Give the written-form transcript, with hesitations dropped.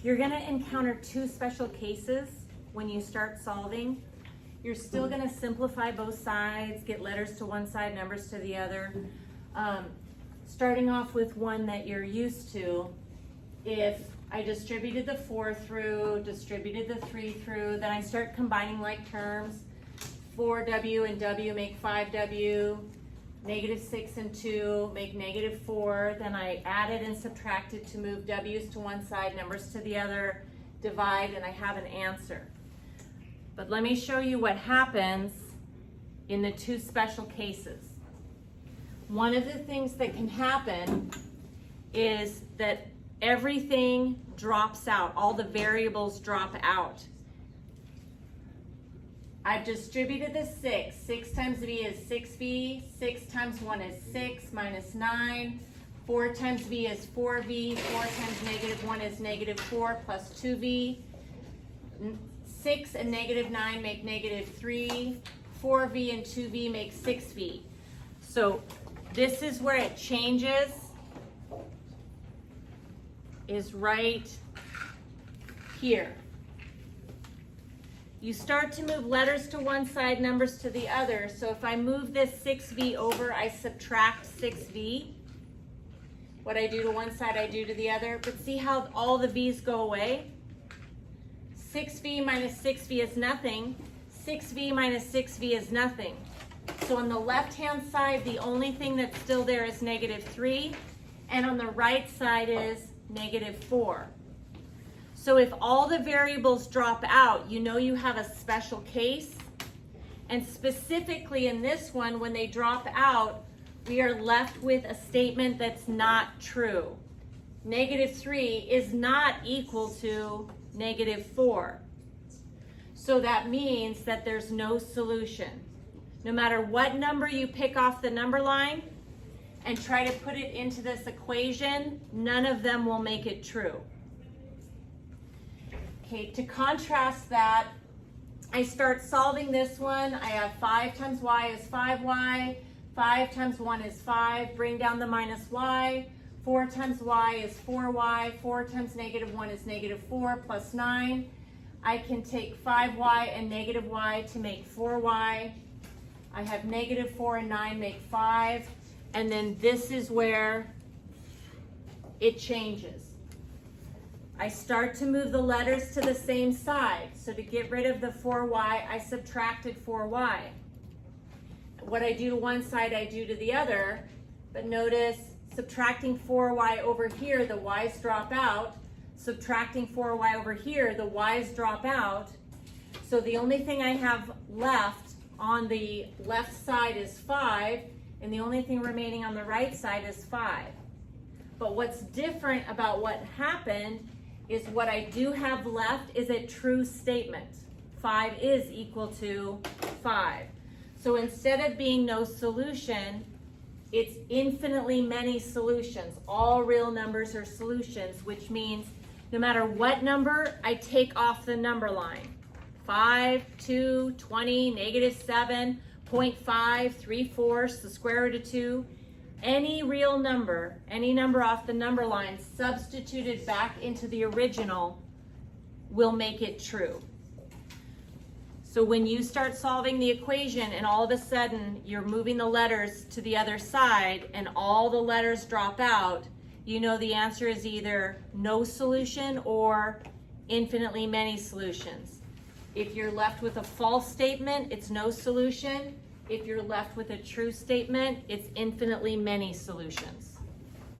You're gonna encounter two special cases when you start solving. You're still gonna simplify both sides, get letters to one side, numbers to the other. Starting off with one that you're used to, if I distributed the 4 through, distributed the 3 through, then I start combining like terms. 4W and W make 5W, -6 and 2 make -4. Then I added and subtracted to move W's to one side, numbers to the other, divide, and I have an answer. But let me show you what happens in the two special cases. One of the things that can happen is that everything drops out, all the variables drop out. I've distributed the 6. 6 times V is 6V, 6 times 1 is 6, minus 9. 4 times V is 4V, 4 times -1 is -4, plus 2V. 6 and -9 make -3. 4V and 2V make 6V. So this is where it changes, is right here. You start to move letters to one side, numbers to the other. So if I move this 6V over, I subtract 6V. What I do to one side, I do to the other. But see how all the V's go away? 6V minus 6V is nothing. 6V minus 6V is nothing. So on the left-hand side, the only thing that's still there is -3. And on the right side is -4. So if all the variables drop out, you know you have a special case. And specifically in this one, when they drop out, we are left with a statement that's not true. -3 is not equal to -4. So that means that there's no solution. No matter what number you pick off the number line and try to put it into this equation, none of them will make it true. Okay, to contrast that, I start solving this one. I have 5 times y is 5y, 5 times 1 is 5, bring down the minus y, 4 times y is 4y, 4 times -1 is -4, plus 9. I can take 5y and -y to make 4y. I have -4 and 9 make 5, and then this is where it changes. I start to move the letters to the same side. So to get rid of the 4y, I subtracted 4y. What I do to one side, I do to the other. But notice, subtracting 4y over here, the y's drop out. Subtracting 4y over here, the y's drop out. So the only thing I have left on the left side is 5, and the only thing remaining on the right side is 5. But what's different about what happened is what I do have left is a true statement. 5 is equal to 5. So instead of being no solution, it's infinitely many solutions. All real numbers are solutions, which means no matter what number I take off the number line, 5, 2, 20, -7, 0.5, 3/4, the square root of 2, any real number, any number off the number line substituted back into the original will make it true. So when you start solving the equation and all of a sudden you're moving the letters to the other side and all the letters drop out, you know the answer is either no solution or infinitely many solutions. If you're left with a false statement, it's no solution. If you're left with a true statement, it's infinitely many solutions.